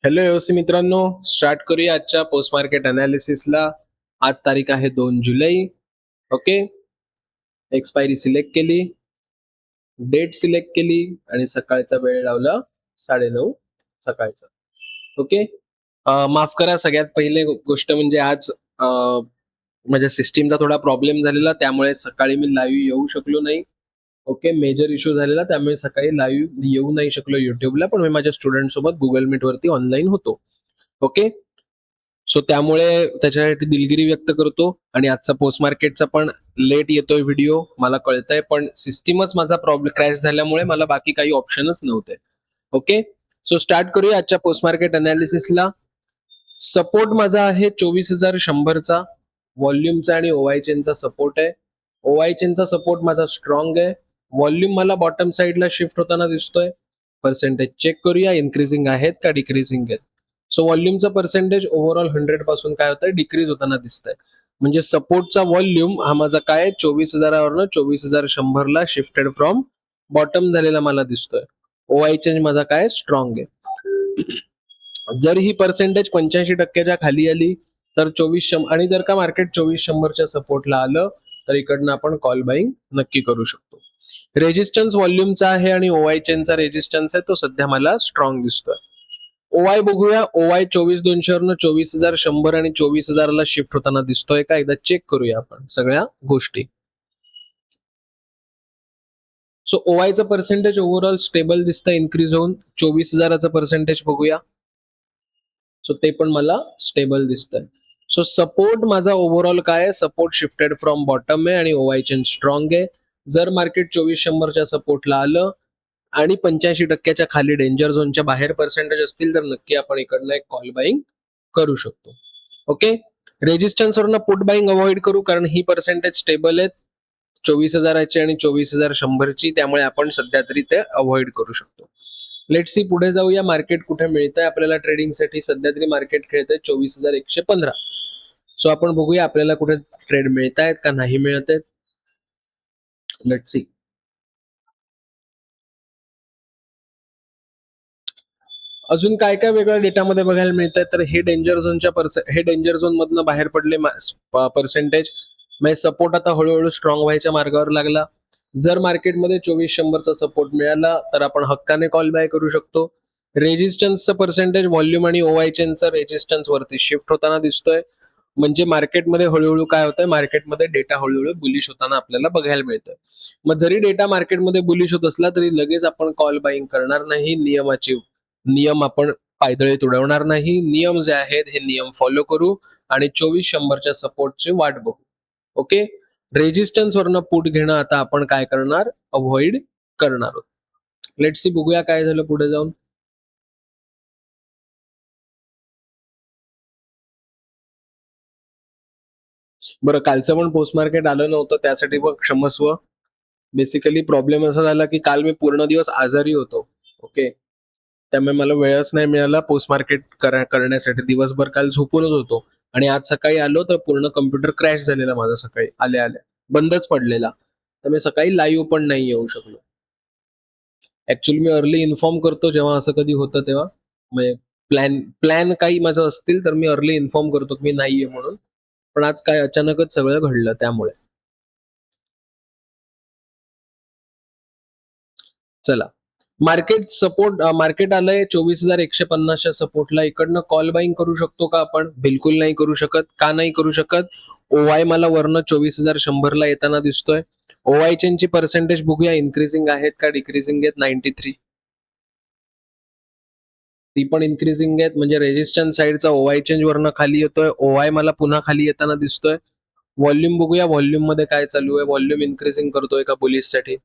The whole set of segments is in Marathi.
हॅलो एओसी मित्रांनो, स्टार्ट करूया आजच्या पोस्ट मार्केट अनालिसिसला. आज तारीख आहे 2 जुलै. ओके. एक्सपायरी सिलेक्ट केली, डेट सिलेक्ट केली आणि सकाळचा वेळ लावला 9:30 सकाळचा. ओके. माफ करा, सगळ्यात पहिले गोष्ट म्हणजे आज माझ्या सिस्टीमचा थोडा प्रॉब्लेम झालेला, त्यामुळे सकाळी मी लाईव्ह येऊ शकलो नाही. ओके. मेजर इश्यू झालेला, त्यामुळे सकाळी लाईव्ह येऊ नाही शकलो युट्यूबला, पण मी माझ्या स्टुडंट सोबत गुगल मीट वरती ऑनलाईन होतो. ओके. सो त्यामुळे त्याच्यासाठी दिलगिरी व्यक्त करतो. आणि आजचा पोस्ट मार्केटचा पण लेट येतोय व्हिडिओ, मला कळतंय, पण सिस्टीमच माझा प्रॉब्लेम क्रॅश झाल्यामुळे मला बाकी काही ऑप्शनच नव्हते. ओके. सो स्टार्ट करूया आजच्या पोस्ट मार्केट अनालिसिसला. सपोर्ट माझा आहे 24,100चा, व्हॉल्यूमचा आणि ओआय चेनचा सपोर्ट आहे. ओआय चेनचा सपोर्ट माझा स्ट्रॉंग आहे. व्हॉल्यूम मला बॉटम साईडला शिफ्ट होताना दिसतोय. पर्सेंटेज चेक करूया, इन्क्रीजिंग आहेत का डिक्रीजिंग आहेत. सो व्हॉल्यूमचा पर्सेंटेज ओव्हरऑल 100 पासून काय होतंय, डिक्रीज होताना दिसतंय. म्हणजे सपोर्टचा व्हॉल्यूम हा माझा काय 24,000वरनं 24,100ला शिफ्टेड फ्रॉम बॉटम झालेला मला दिसतोय. ओआय चेंज माझा काय स्ट्रॉंग आहे. जर ही पर्सेंटेज 85%च्या खाली आली तर 2400, आणि जर का मार्केट 2400च्या सपोर्टला आलं तर इकडनं आपण कॉल बाईंग नक्की करू शकतो. रेजिस्टन्स व्हॉल्यूमचा आहे आणि ओआय चेनचा रेजिस्टन्स आहे, तो सध्या मला स्ट्रॉंग दिसतोय. ओआय बघूया. ओआय 24,200 24,100 आणि 24,000ला शिफ्ट होताना दिसतोय का, एकदा चेक करूया आपण सगळ्या गोष्टी. सो ओआयचं पर्सेंटेज ओव्हरऑल स्टेबल दिसतं, इन्क्रीज होऊन. 24,000चं पर्सेंटेज बघूया. सो ते पण मला स्टेबल दिसतंय. सो सपोर्ट माझा ओव्हरऑल काय आहे, सपोर्ट शिफ्टेड फ्रॉम बॉटम आहे आणि ओआय चेन स्ट्रॉंग आहे. जर मार्केट 2400च्या सपोर्टला आलं आणि 85%च्या खाली डेंजर झोनच्या बाहेर पर्सेंटेज असतील तर नक्की आपण इकडनं एक कॉल बाईंग करू शकतो. ओके. रेजिस्टन्स वरनं पुट बाईंग अवॉइड करू, कारण ही पर्सेंटेज स्टेबल आहेत 24,000ची आणि 24,100ची, त्यामुळे आपण सध्या तरी ते अवॉइड करू शकतो. लेट सी, पुढे जाऊया. मार्केट कुठे मिळतंय आपल्याला ट्रेडिंगसाठी. सध्या तरी मार्केट खेळतंय 24,115. सो आपण बघूया आपल्याला कुठे ट्रेड मिळत आहेत का नाही मिळत आहेत. Let see. अजून काय काय वेगळ्या डेटामध्ये बघायला मिळत आहे, तर हे डेंजर झोन मधनं बाहेर पडले पर्सेंटेज. म्हणजे सपोर्ट आता हळूहळू स्ट्रॉंग व्हायच्या मार्गावर लागला. जर मार्केटमध्ये 2400चा सपोर्ट मिळाला तर आपण हक्काने कॉल बाय करू शकतो. रेजिस्टन्सचं पर्सेंटेज व्हॉल्यूम आणि ओआय चेनचं रेजिस्टन्स वरती शिफ्ट होताना दिसतोय. म्हणजे मार्केटमध्ये हळूहळू काय होतंय, मार्केटमध्ये डेटा हळूहळू बुलिश होताना आपल्याला बघायला मिळतोय. मग जरी डेटा मार्केटमध्ये बुलिश होत असला तरी लगेच आपण कॉल बाईंग करणार नाही. नियम आपण पायदळीत उडवणार नाही. नियम जे आहेत हे नियम फॉलो करू आणि 2400च्या सपोर्टची वाट बघू. ओके. रेजिस्टन्स वरनं पुट घेणं आता आपण काय करणार, अवॉइड करणार आहोत. लेट्स सी, बघूया काय झालं पुढे जाऊन. बरं, कालचं पण पोस्ट मार्केट आलं नव्हतं, त्यासाठी पण क्षमस्व. बेसिकली प्रॉब्लेम असा झाला की काल मी पूर्ण दिवस आजारी होतो. ओके. त्यामुळे मला वेळच नाही मिळाला पोस्ट मार्केट करण्यासाठी. दिवसभर काल झोपूनच होतो आणि आज सकाळी आलो तर पूर्ण कम्प्युटर क्रॅश झालेला माझा. सकाळी आल्या आल्या बंदच पडलेला, त्यामुळे सकाळी लाईव्ह पण नाही येऊ शकलो. ऍक्च्युअली मी अर्ली इन्फॉर्म करतो जेव्हा असं कधी होतं तेव्हा. म्हणजे प्लॅन काही माझं असतील तर मी अर्ली इन्फॉर्म करतो की मी नाहीये म्हणून. पण आज काय अचानकच सगळं घडलं त्यामुळे. चला, मार्केट आलंय 24,150च्या सपोर्टला. इकडनं कॉल बाईंग करू शकतो का आपण? बिलकुल नाही करू शकत. का नाही करू शकत? ओवाय मला वरनं 24,100ला येताना दिसतोय. ओवाय चेनची पर्सेंटेज बघूया, इन्क्रीजिंग आहेत का डिक्रीजिंग आहेत. 93, ती पण इन्क्रीजिंग आहेत. म्हणजे रेजिस्टन्स साईडचा ओवाय चेंज वरनं खाली येतोय. ओवाय मला पुन्हा खाली येताना दिसतोय. व्हॉल्यूम बघूया, व्हॉल्यूम मध्ये काय चालू आहे. व्हॉल्यूम इन्क्रीजिंग करतोय का बुलिश साठी?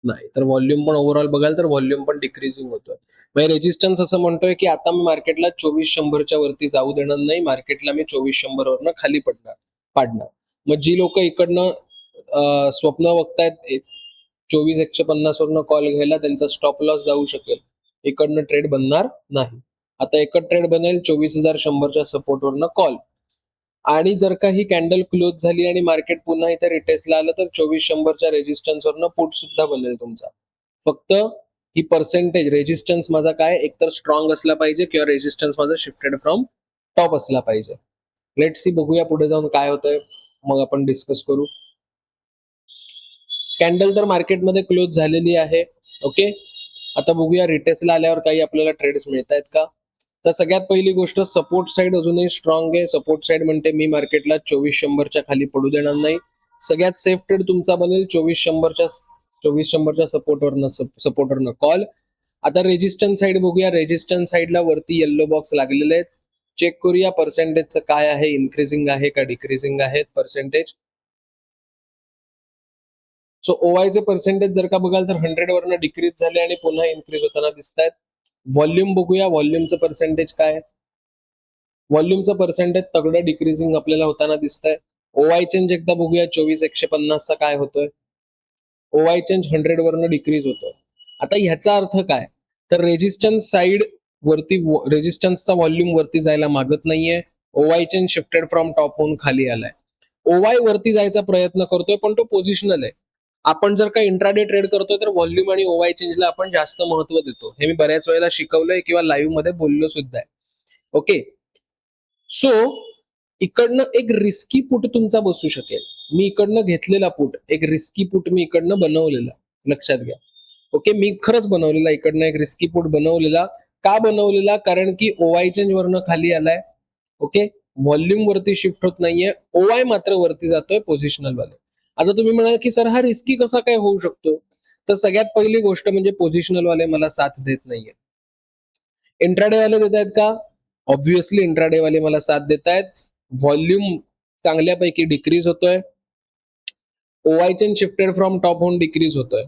नाही. तर व्हॉल्यूम पण ओव्हरऑल बघाल तर व्हॉल्यूम पण डिक्रीजिंग होतोय. म्हणजे रेजिस्टन्स असं म्हणतोय की आता मी मार्केटला 2400च्या वरती जाऊ देणार नाही. मार्केटला मी 2400 वरनं खाली पाडणार. मग जी लोक इकडनं स्वप्न बघतायत 24,150 वरनं कॉल घ्यायला, त्यांचा स्टॉप लॉस जाऊ शकेल. इकडनं ट्रेड बनणार नाही. आता एकच ट्रेड बनेल 24,100च्या सपोर्टवरनं कॉल. आणि जर का ही कॅन्डल क्लोज झाली आणि मार्केट पुन्हा इथे रिटेस्टला आलं तर 2400च्या रेजिस्टन्सवरनं पुट सुद्धा बनेल तुमचा. फक्त ही पर्सेंटेज रेजिस्टन्स माझा काय एकतर स्ट्रॉंग असला पाहिजे किंवा रेजिस्टन्स माझा शिफ्टेड फ्रॉम टॉप असला पाहिजे. लेट सी बघूया पुढे जाऊन काय होतंय, मग आपण डिस्कस करू. कॅन्डल तर मार्केटमध्ये क्लोज झालेली आहे. ओके, आता बघूया रिटेस्टला आल्यावर काही आपल्याला ट्रेड्स मिळत आहेत का. तर सगळ्यात पहिली गोष्ट, सपोर्ट साईड अजूनही स्ट्रॉंग आहे. सपोर्ट साईड म्हणते मी मार्केटला 2400च्या खाली पडू देणार नाही. सगळ्यात सेफ ट्रेड तुमचा बनेल 2400च्या सपोर्टवरनं कॉल. आता रेजिस्टन्स साईड बघूया. रेजिस्टन्स साईडला वरती येल्लो बॉक्स लागलेले आहेत. चेक करूया पर्सेंटेजचं काय आहे, इन्क्रीजिंग आहे का डिक्रीजिंग आहेत पर्सेंटेज. सो ओवायचे पर्सेंटेज जर का बघाल तर 100 वरनं डिक्रीज झाले आणि पुन्हा इन्क्रीज होताना दिसत आहेत. व्हॉल्यूम बघूया, व्हॉल्यूमचं पर्सेंटेज काय. व्हॉल्यूमचं पर्सेंटेज तगडं डिक्रीजिंग आपल्याला होताना दिसतंय. ओवाय चेंज एकदा बघूया 24150चा काय होतोय. ओवाय चेंज 100 वरनं डिक्रीज होतोय. आता ह्याचा अर्थ काय, तर रेजिस्टन्स साईड वरती, रेजिस्टन्सचा व्हॉल्यूम वरती जायला मागत नाहीये. ओवाय चेंज शिफ्टेड फ्रॉम टॉप होऊन खाली आलाय. ओवाय वरती जायचा प्रयत्न करतोय पण तो पोझिशनल आहे. आपण जर का इंट्राडे ट्रेड करतोय तर व्हॉल्यूम आणि ओवाय चेंजला आपण जास्त महत्व देतो. हे मी बऱ्याच वेळेला शिकवलंय किंवा लाईव्ह मध्ये बोललो सुद्धा आहे. ओके, सो इकडनं एक रिस्की पुट तुमचा बसू शकेल. मी इकडनं घेतलेला पुट, एक रिस्की पुट मी इकडनं बनवलेला, लक्षात घ्या. ओके, मी खरंच बनवलेला, इकडनं एक रिस्की पुट बनवलेला. का बनवलेला, कारण की ओवाय चेंज वरनं खाली आलाय. ओके, व्हॉल्यूम वरती शिफ्ट होत नाहीये, ओवाय मात्र वरती जातोय पोझिशनल वाले. आता तुम्ही म्हणाल की सर हा रिस्की कसा काय होऊ शकतो, तर सगळ्यात पहिली गोष्ट म्हणजे पोझिशनल वाले मला साथ देत नाहीये. इंट्राडे वाले देत आहेत का, ऑब्व्हियसली इंट्राडे वाले मला साथ देत आहेत. व्हॉल्यूम चांगल्यापैकी डिक्रीज होतोय. ओवाय चेन शिफ्टेड फ्रॉम टॉप होऊन डिक्रीज होतोय.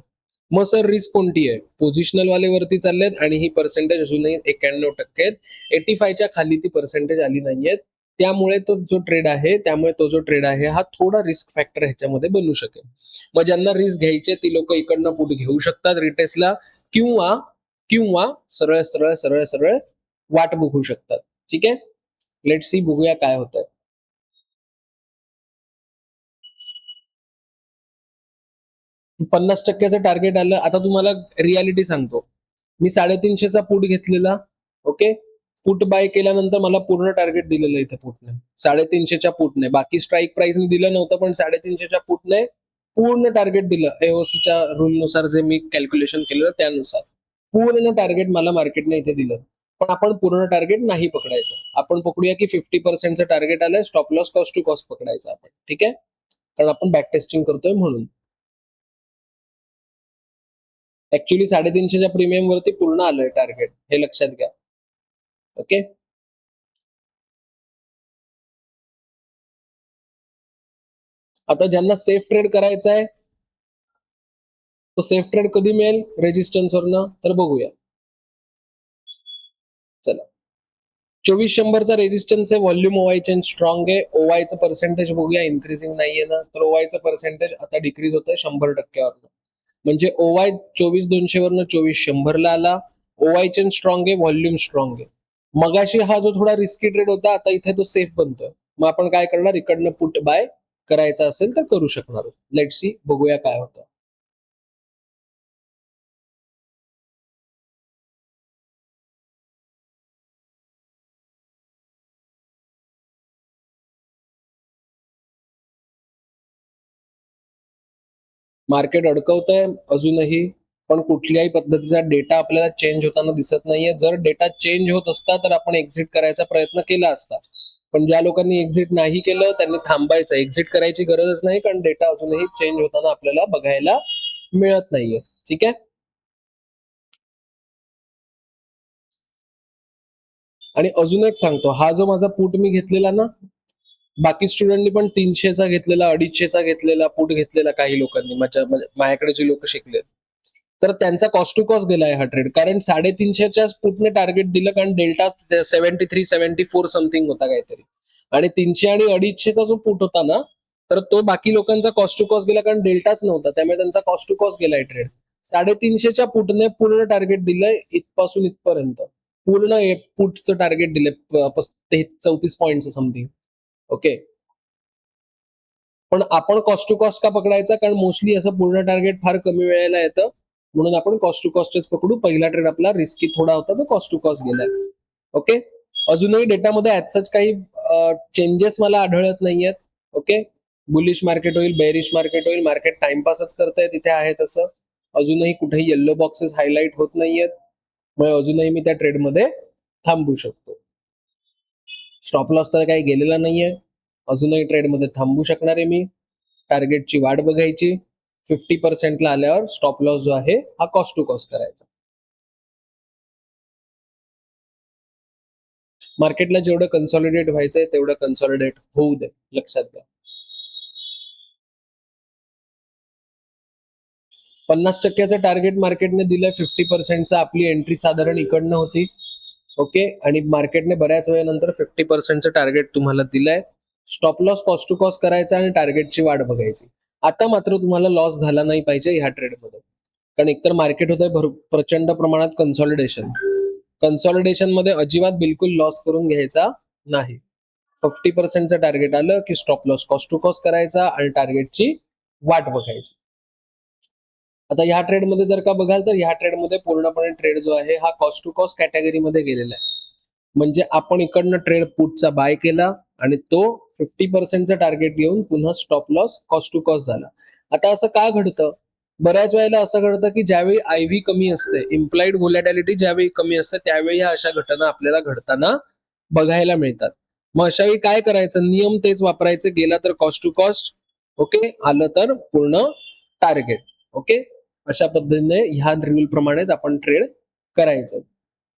मग सर रिस्क कोणती आहे, पोझिशनल वाले वरती चाललेत आणि ही पर्सेंटेज अजूनही 91% आहेत. 85च्या खाली ती पर्सेंटेज आली नाहीयेत. त्यामुळे तो जो ट्रेड आहे हा थोडा रिस्क फॅक्टर ह्याच्यामध्ये बनू शकेल. मग ज्यांना रिस्क घ्यायचे ती लोक इकडनं पुट घेऊ शकतात रिटेस्टला, किंवा किंवा सरळ सरळ सरळ सरळ वाट बघू शकतात. ठीक आहे, लेट सी बघूया काय होतंय. 50%चं टार्गेट आलं. आता तुम्हाला रियालिटी सांगतो, मी 350चा पुट घेतलेला. ओके, पुट बाय केल्यानंतर मला पूर्ण टार्गेट दिलेलं इथे पुटने, 350च्या पुटने. बाकी स्ट्राईक प्राइसने दिलं नव्हतं, पण 350च्या पुटने पूर्ण टार्गेट दिलं. एओसीच्या रूलनुसार जे मी कॅल्क्युलेशन केलं त्यानुसार पूर्ण टार्गेट मला मार्केटने इथे दिलं. पण आपण पूर्ण टार्गेट नाही पकडायचं. आपण पकडूया की 50%चं टार्गेट आलंय. Stop loss cost to cost पकडायचं आपण. ठीक आहे, कारण आपण बॅक टेस्टिंग करतोय म्हणून. ऍक्च्युली 350च्या प्रीमियम वरती पूर्ण आलंय टार्गेट, हे लक्षात घ्या. ओके, आता ज्यांना सेफ ट्रेड करायचा आहे तो सेफ ट्रेड कधी मिळेल रेजिस्टन्स वरनं, तर बघूया. चला, 2400चा रेजिस्टन्स आहे. व्हॉल्यूम ओवाय चेन स्ट्रॉंग आहे. ओवायचं पर्सेंटेज बघूया, इन्क्रीजिंग नाहीये ना, तर ओवायचं पर्सेंटेज आता डिक्रीज होतंय 100%वरनं. म्हणजे ओवाय 24200 वरनं 2400ला आला. ओवाय चेन स्ट्रॉंग आहे, व्हॉल्यूम स्ट्रॉंग आहे. मगाशी हा जो थोडा रिस्की ट्रेड होता, आता इथे तो सेफ बनतोय. मग आपण काय करणार, इकडनं पुट बाय करायचा असेल तर करू शकणार. लेट सी बघूया काय होतं. मार्केट अडकवतंय अजूनही, पण कुठल्याही पद्धतीचा डेटा आपल्याला चेंज होताना दिसत नाहीये. जर डेटा चेंज होत असता तर आपण एक्झिट करायचा प्रयत्न केला असता. पण ज्या लोकांनी एक्झिट नाही केलं त्यांनी थांबायचं. एक्झिट करायची गरजच नाही, कारण डेटा अजूनही चेंज होताना आपल्याला बघायला मिळत नाहीये. ठीक आहे, आणि अजून एक सांगतो, हा जो माझा पुट मी घेतलेला ना, बाकी स्टुडंटनी पण 300चा घेतलेला, 250चा घेतलेला, पुट घेतलेला काही लोकांनी, माझ्याकडे जे लोक शिकलेत, तर त्यांचा कॉस्ट टू कॉस्ट गेलाय हा ट्रेड. कारण 350च्या पुटने टार्गेट दिलं, कारण डेल्टा 73-74 समथिंग होता काहीतरी, आणि 300 आणि 250चा जो पुट होता ना, तर तो बाकी लोकांचा कॉस्ट टू कॉस्ट गेला, कारण डेल्टाच नव्हता, त्यामुळे त्यांचा कॉस्ट टू कॉस्ट गेलाय ट्रेड. 350च्या पुटने पूर्ण टार्गेट दिलंय इथपासून इथपर्यंत. पूर्ण पुटचं टार्गेट दिलंय 34 पॉईंटचं समथिंग. ओके, पण आपण कॉस्ट टू कॉस्ट का पकडायचा, कारण मोस्टली असं पूर्ण टार्गेट फार कमी वेळेला येतं. म्हणून आपण कॉस्ट टू कॉस्टच पकडू. पहिला ट्रेड आपला रिस्की थोडा होता तर कॉस्ट टू कॉस्ट गेलाय. ओके, अजूनही डेटामध्ये ऍज सच काही चेंजेस मला आढळत नाहीयेत. ओके, बुलिश मार्केट होईल, बेरिश मार्केट होईल, मार्केट टाइमपासच करताय तिथे आहे तसं. अजूनही कुठेही येल्लो बॉक्सेस हायलाइट होत नाहीयेत, मग अजूनही मी त्या ट्रेडमध्ये थांबू शकतो. स्टॉप लॉस तर काही गेलेला नाहीये, अजूनही ट्रेडमध्ये थांबू शकणार आहे मी. टार्गेटची वाट बघायची, 50% आल्यावर स्टॉप लॉस जो आहे हा कॉस्ट टू कॉस्ट करायचा. मार्केटला जेवढं कन्सॉलिडेट व्हायचंय तेवढं कन्सॉलिडेट होऊ दे, लक्षात घ्या. 50% टार्गेट मार्केटने दिलंय, 50%चा आपली एंट्री साधारण इकडनं होती. ओके, आणि मार्केटने बऱ्याच वेळेनंतर 50%चं टार्गेट तुम्हाला दिलंय. Stop loss cost to cost करायचा आणि टार्गेटची वाट बघायची. आता मात्र तुम्हाला लॉस झाला नाही पाहिजे ह्या ट्रेडमध्ये, कारण एकतर मार्केट होत आहे प्रचंड प्रमाणात कन्सॉलिडेशन. कन्सॉलिडेशन मध्ये अजिबात बिलकुल लॉस करून घ्यायचा नाही. 50%चं टार्गेट आलं की stop loss cost to cost करायचा आणि टार्गेटची वाट बघायची. आता ह्या ट्रेडमध्ये जर का बघाल तर ह्या ट्रेडमध्ये पूर्णपणे ट्रेड जो आहे हा कॉस्ट टू कॉस्ट कॅटेगरीमध्ये गेलेला आहे. म्हणजे आपण इकडनं ट्रेड पुटचा बाय केला आणि तो 50%चा टार्गेट घेऊन पुन्हा stop loss cost to cost झाला. आता असं का घडतं? बऱ्याच वेळेला असं घडतं की ज्यावेळी आयव्ही कमी असते, इम्प्लाइड व्होलॅटिलिटी ज्यावेळी कमी असते, त्यावेळी ह्या अशा घटना आपल्याला घडताना बघायला मिळतात. मग अशा वेळी काय करायचं? नियम तेच वापरायचे. गेला तर कॉस्ट टू कॉस्ट, ओके, आलं तर पूर्ण टार्गेट. ओके, अशा पद्धतीने ह्या रूल प्रमाणेच आपण ट्रेड करायचं.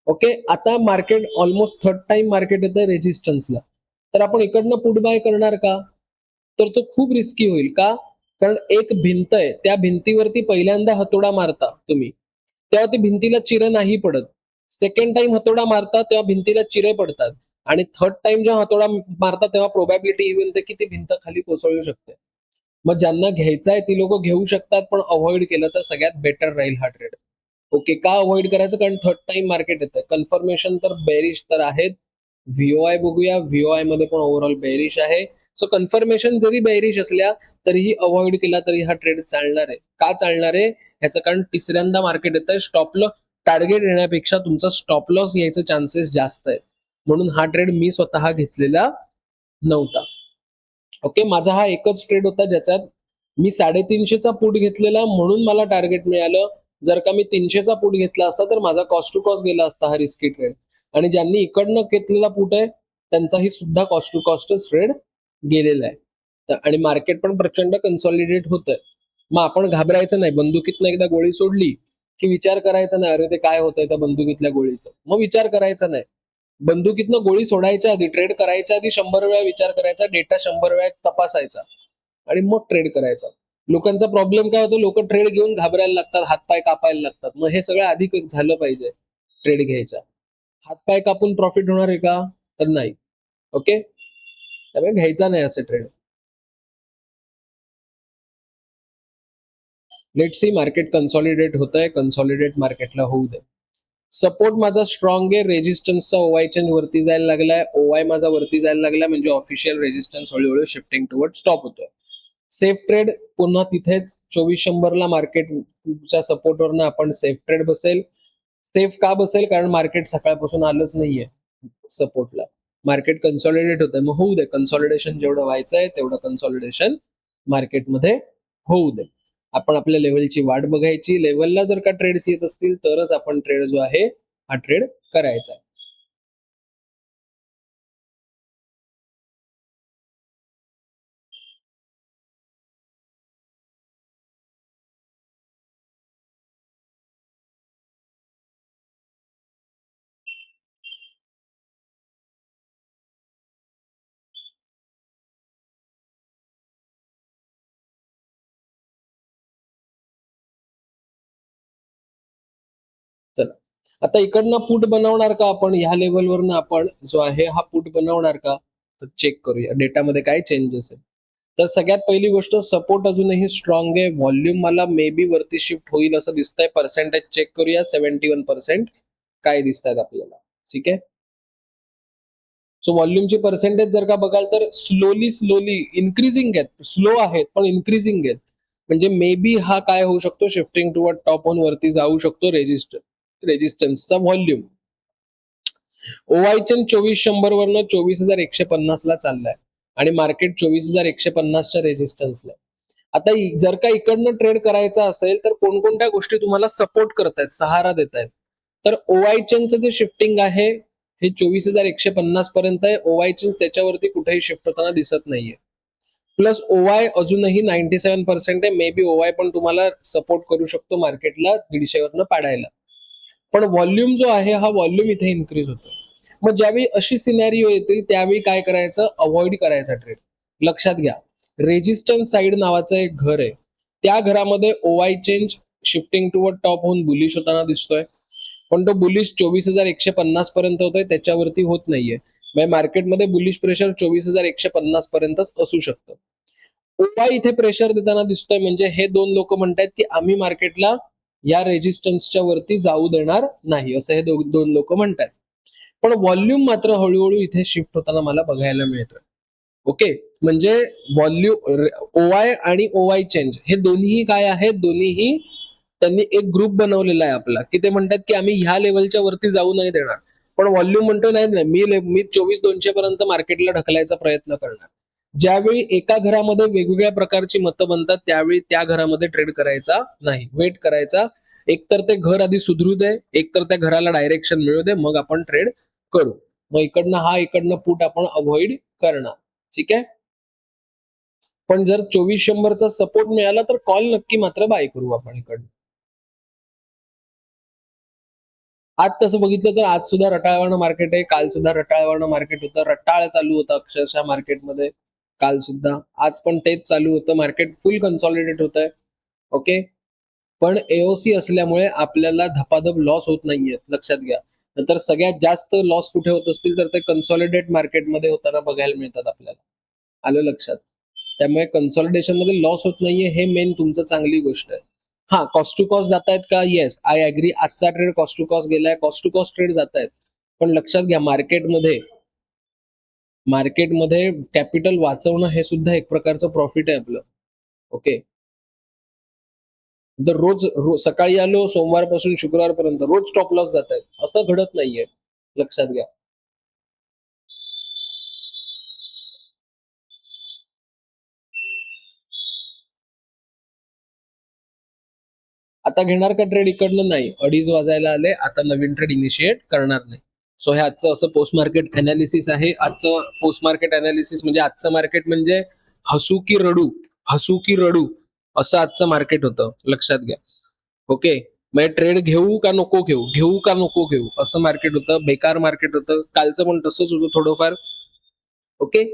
ओके, आता market almost third time market येतं रेजिस्टन्सला, तर आपण इकडनं पुट बाय करणार का? तर तो खूप रिस्की होईल. का? कारण एक भिंत आहे, त्या भिंतीवरती पहिल्यांदा हतोडा मारता तुम्ही तेव्हा ती भिंतीला चिरे नाही पडत. सेकंड टाइम हतोडा मारता तेव्हा भिंतीला चिरे पडतात, आणि थर्ड टाइम जेव्हा हतोडा मारता तेव्हा प्रोबॅबिलिटी ही बनते की ती भिंत खाली कोसळू शकते. मग ज्यांना घ्यायचा आहे ती लोक घेऊ शकतात, पण अवॉइड केलं तर सगळ्यात बेटर राहील हा ट्रेड. ओके, का अवॉइड करायचं? कारण थर्ड टाइम मार्केट येतं. कन्फर्मेशन तर बेरिश तर आहेत. व्हीओआय बघूया, व्हीओआय मध्ये पण ओव्हरऑल बेरिश आहे. सो कन्फर्मेशन जरी बेरिश असल्या तरीही अवॉइड केला तरी हा ट्रेड चालणार आहे. का चालणार आहे? ह्याचं कारण तिसऱ्यांदा मार्केट येतंय. स्टॉप लॉस टार्गेट येण्यापेक्षा तुमचा स्टॉप लॉस यायचे चान्सेस जास्त आहेत, म्हणून हा ट्रेड मी स्वतः घेतलेला नव्हता. ओके, माझा हा एकच ट्रेड होता ज्याच्यात मी 350चा पुट घेतलेला, म्हणून मला टार्गेट मिळालं. जर का मी 300चा पुट घेतला असता तर माझा कॉस्ट टू कॉस्ट गेला असता हा रिस्की ट्रेड. आणि ज्यांनी इकडनं घेतलेला पुट आहे त्यांचाही सुद्धा कॉस्ट टू कॉस्टच ट्रेड गेलेला आहे. आणि मार्केट पण प्रचंड कन्सॉलिडेट होतंय. मग आपण घाबरायचं नाही. बंदुकीतनं एकदा गोळी सोडली की विचार करायचा नाही, अरे ते काय होतंय त्या बंदुकीतल्या गोळीचं. मग विचार करायचा नाही. बंदुकीतनं गोळी सोडायच्या आधी, ट्रेड करायच्या आधी 100 वेळा विचार करायचा, डेटा 100 वेळा तपासायचा आणि मग ट्रेड करायचा. लोकांचा प्रॉब्लेम काय होतो? लोक ट्रेड घेऊन घाबरायला लागतात, हातपाय कापायला लागतात. मग हे सगळं आधी झालं पाहिजे ट्रेड घ्यायच्या. हातपाय कापून प्रॉफिट होणार आहे का? तर नाही. ओके, त्यामुळे घ्यायचा नाही असे trade. Let see, market consolidate होत आहे. कन्सॉलिडेट मार्केटला होऊ दे. सपोर्ट माझा स्ट्रॉंग आहे. रेजिस्टन्सचा ओवाय चेंज वरती जायला लागलाय, ओवाय माझा वरती जायला लागलाय, म्हणजे ऑफिशियल रेजिस्टन्स हळूहळू शिफ्टिंग टुवर्ड स्टॉप होतोय. सेफ ट्रेड पुन्हा तिथेच 2400 मार्केटच्या सपोर्टवरनं आपण सेफ ट्रेड बसेल. सेफ का बसेल? कारण मार्केट सकाळपासून आलंच नाहीये सपोर्टला. मार्केट कन्सॉलिडेट होतंय, मग होऊ दे. कन्सॉलिडेशन जेवढं व्हायचंय तेवढं कन्सॉलिडेशन मार्केटमध्ये होऊ दे. आपण आपल्या लेवलची वाट बघायची. लेवलला जर का ट्रेड्स येत असतील तरच आपण ट्रेड जो आहे हा ट्रेड करायचा आहे. चला, आता इकडनं पुट बनवणार का आपण? ह्या लेवलवरनं आपण जो आहे हा पुट बनवणार का? तर चेक करूया डेटामध्ये काय चेंजेस आहे. तर सगळ्यात पहिली गोष्ट, सपोर्ट अजूनही स्ट्रॉंग आहे. व्हॉल्यूम मला मे बी वरती शिफ्ट होईल असं दिसतंय. पर्सेंटेज चेक करूया. 71% काय दिसतात आपल्याला. ठीक आहे, सो व्हॉल्यूमची पर्सेंटेज जर का बघाल तर स्लोली इन्क्रीजिंग आहेत. स्लो आहेत पण इन्क्रीजिंग आहेत. म्हणजे मे बी हा काय होऊ शकतो, शिफ्टिंग टुवर्ड टॉप ऑन वरती जाऊ शकतो रेजिस्टन्सचा व्हॉल्यूम. ओवाय चेन 2400 वरनं 24,150 ला चाललाय आणि मार्केट 24,150च्या रेजिस्टन्सला. आता जर का इकडनं ट्रेड करायचा असेल तर कोणकोणत्या गोष्टी तुम्हाला सपोर्ट करतायत, सहारा देत आहेत. तर ओवाय चेनचं जे शिफ्टिंग आहे हे 24,150 पर्यंत आहे. ओवाय चेन त्याच्यावरती कुठेही शिफ्ट होताना दिसत नाहीये. प्लस ओवाय अजूनही 97% आहे. मे बी ओवाय पण तुम्हाला सपोर्ट करू शकतो मार्केटला 150 वरनं पाडायला. पण व्हॉल्यूम जो आहे हा व्हॉल्यूम इथे इन्क्रीज होतो. मग ज्यावेळी अशी सिनॅरिओ येतील त्यावेळी काय करायचं, अवॉइड करायचा ट्रेड. लक्षात घ्या, रेजिस्टन्स साइड नावाचं एक घर आहे, त्या घरामध्ये ओवाय चेंज शिफ्टिंग टुवर्ड टॉप होऊन बुलिश होताना दिसतोय, पण तो बुलिश 24,150 पर्यंत होतोय, त्याच्यावरती होत नाहीये. म्हणजे मार्केटमध्ये बुलिश प्रेशर 24,150 पर्यंतच असू शकतं. ओवाय इथे प्रेशर देताना दिसतोय, म्हणजे हे दोन लोक म्हणतात की आम्ही मार्केटला या रेजिस्टन्सच्या वरती जाऊ देणार नाही, असं हे दोन लोक म्हणतात. पण व्हॉल्यूम मात्र हळूहळू इथे शिफ्ट होताना मला बघायला मिळतोय. ओके, म्हणजे व्हॉल्यूम ओवाय आणि ओवाय चेंज हे दोन्ही काय आहेत, दोन्हीही त्यांनी एक ग्रुप बनवलेला आहे आपला, की ते म्हणतात की आम्ही ह्या लेवलच्या वरती जाऊ नाही देणार. पण व्हॉल्यूम म्हणतो नाही मी 24,200 पर्यंत मार्केटला ढकलायचा प्रयत्न करणार. ज्यावेळी एका घरामध्ये वेगवेगळ्या प्रकारची मतं बनतात त्यावेळी त्या घरामध्ये ट्रेड करायचा नाही, वेट करायचा. एकतर ते घर आधी सुधरू दे, एकतर त्या घराला डायरेक्शन मिळू दे, मग आपण ट्रेड करू. मग इकडनं पुट आपण अवॉइड करणार. ठीक आहे. पण जर 2400चा सपोर्ट मिळाला तर कॉल नक्की मात्र बाय करू आपण इकडनं. आज तसं बघितलं तर आज सुद्धा रटाळवाणं मार्केट आहे, काल सुद्धा रटाळवाणं मार्केट होतं, रटाळ चालू होतं अक्षरशः मार्केटमध्ये काल सुद्धा. आज पण तेच चालू होतं, मार्केट फुल कन्सॉलिडेट होत आहे. ओके, पण एओसी असल्यामुळे आपल्याला धपाधप लॉस होत नाहीये, लक्षात घ्या. नंतर सगळ्यात जास्त लॉस कुठे होत असतील तर ते कन्सॉलिडेट मार्केटमध्ये होताना बघायला मिळतात आपल्याला. आलं लक्षात. त्यामुळे कन्सॉलिडेशन मध्ये लॉस होत नाहीये हे मेन तुमचं चांगली गोष्ट आहे. हा, कॉस्ट टू कॉस्ट जात आहेत का, येस आय अग्री. आजचा ट्रेड कॉस्ट टू कॉस्ट गेलाय, कॉस्ट टू कॉस्ट ट्रेड जात आहेत. पण लक्षात घ्या, मार्केटमध्ये कॅपिटल वाचवणं हे सुद्धा एक प्रकारचं प्रॉफिट आहे आपलं. ओके, तर रोज सकाळी आलो सोमवारपासून शुक्रवारपर्यंत रोज स्टॉप लॉस जात आहेत, असं घडत नाहीये, लक्षात घ्या. आता घेणार का ट्रेड इकडनं, नाही. 2:30 वाजायला आले, आता नवीन ट्रेड इनिशिएट करणार नाही. सो हे आजचं असं पोस्ट मार्केट अनालिसिस आहे. आजचं पोस्ट मार्केट अनालिसिस म्हणजे आजचं मार्केट म्हणजे हसू की रडू असं आजचं मार्केट होतं, लक्षात घ्या. ओके, म्हणजे ट्रेड घेऊ का नको घेऊ असं मार्केट होतं, बेकार मार्केट होतं. कालचं पण तसंच होतं थोडंफार. ओके,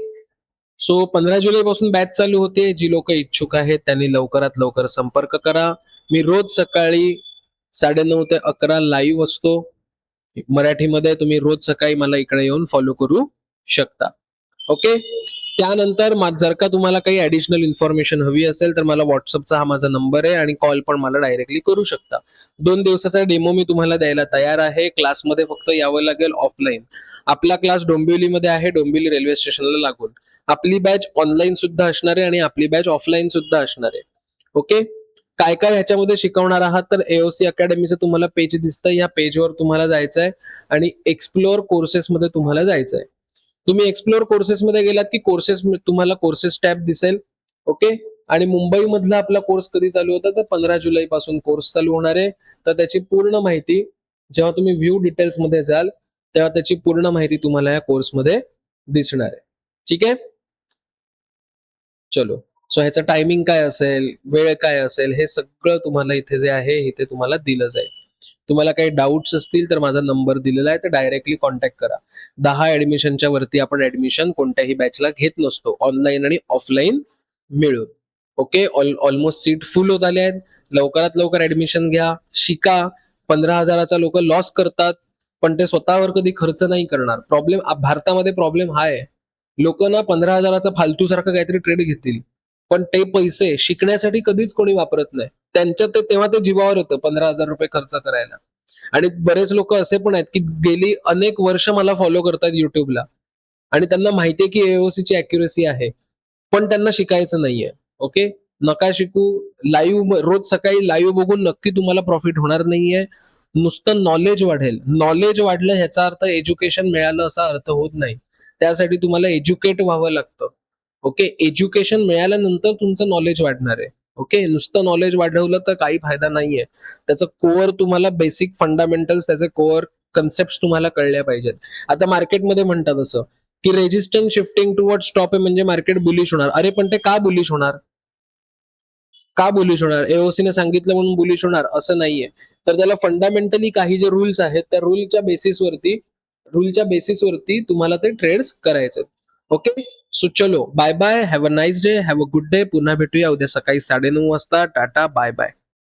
सो 15 जुलैपासून बॅच चालू होते. जी लोक इच्छुक आहेत त्यांनी लवकरात लवकर संपर्क करा. मी रोज सकाळी 9:30 ते 11 लाईव्ह असतो मराठीमध्ये. तुम्ही रोज सकाळी मला इकडे येऊन फॉलो करू शकता. ओके, त्यानंतर जर का तुम्हाला काही ऍडिशनल इन्फॉर्मेशन हवी असेल तर मला व्हॉट्सअपचा हा माझा नंबर आहे आणि कॉल पण मला डायरेक्टली करू शकता. 2 दिवसाचा डेमो मी तुम्हाला द्यायला तयार आहे. क्लासमध्ये फक्त यावं लागेल ऑफलाईन. आपला क्लास डोंबिवलीमध्ये आहे, डोंबिवली रेल्वे स्टेशनला लागून. आपली बॅच ऑनलाईन सुद्धा असणार आहे आणि आपली बॅच ऑफलाईन सुद्धा असणार आहे. ओके, काय काय ह्याच्यामध्ये शिकवणार आहात तर एओसी अकॅडमीचं तुम्हाला पेज दिसतं, या पेजवर तुम्हाला जायचं आहे आणि एक्सप्लोअर कोर्सेसमध्ये तुम्हाला जायचं आहे. तुम्ही एक्सप्लोअर कोर्सेसमध्ये गेलात की तुम्हाला कोर्सेस टॅब दिसेल. ओके, आणि मुंबई मधला आपला कोर्स कधी चालू होता तर 15 जुलै पासून कोर्स चालू होणार आहे. तर त्याची पूर्ण माहिती जेव्हा तुम्ही व्ह्यू डिटेल्स मध्ये जाल तेव्हा त्याची पूर्ण माहिती तुम्हाला या कोर्समध्ये दिसणार आहे. ठीक आहे, चलो. सो ह्याचं टायमिंग काय असेल, वेळ काय असेल, हे सगळं तुम्हाला इथे जे आहे इथे तुम्हाला दिलं जाईल. तुम्हाला काही डाऊट्स असतील तर माझा नंबर दिलेला आहे, तर डायरेक्टली कॉन्टॅक्ट करा. 10 ऍडमिशनच्या वरती आपण ऍडमिशन कोणत्याही बॅचला घेत नसतो, ऑनलाईन आणि ऑफलाईन मिळून. ओके, ऑलमोस्ट सीट फुल होत आले आहेत. लवकरात लवकर ऍडमिशन घ्या, शिका. 15,000चा लोक लॉस करतात पण ते स्वतःवर कधी खर्च नाही करणार. भारतामध्ये प्रॉब्लेम हा आहे, लोक ना 15,000चा फालतू सारखं काहीतरी ट्रेड घेतील पण ते पैसे शिकण्यासाठी कधीच कोणी वापरत नाही. त्यांच्या तेव्हा ते जीवावर येतं 15,000 रुपये खर्च करायला. आणि बरेच लोक असे पण आहेत की गेली अनेक वर्ष मला फॉलो करतात युट्यूबला आणि त्यांना माहितीये की एओसी ची अॅक्युरेसी आहे पण त्यांना शिकायचं नाहीये. ओके, नका शिकू. लाईव्ह रोज सकाळी लाईव्ह बघून नक्की तुम्हाला प्रॉफिट होणार नाहीये. नुसतं नॉलेज वाढेल. नॉलेज वाढलं ह्याचा अर्थ एज्युकेशन मिळालं असा अर्थ होत नाही. त्यासाठी तुम्हाला एज्युकेट व्हावं लागतं. ओके. एज्युकेशन मिळाल्यानंतर तुमचं नॉलेज वाढणार आहे. ओके. नुसतं नॉलेज वाढवलं तर काही फायदा नाहीये. त्याचं कोअर तुम्हाला बेसिक फंडामेंटल्स, त्याचे कोअर कन्सेप्ट तुम्हाला कळल्या पाहिजेत. आता मार्केटमध्ये म्हणतात असं, की रेझिस्टन्स शिफ्टिंग टुवर्ड स्टॉप आहे म्हणजे मार्केट बुलिश होणार. अरे पण ते का बुलिश होणार? का बुलिश होणार? एओसीने सांगितलं म्हणून बुलिश होणार असं नाहीये. तर त्याला फंडामेंटली काही जे रूल्स आहेत त्या रूलच्या बेसिसवरती तुम्हाला ते ट्रेड्स करायचे. ओके. सो चलो bye bye. Have a nice day. Have a good day. पुन्हा भेटूया उद्या सकाळी 9:30 वाजता. टाटा. Bye bye.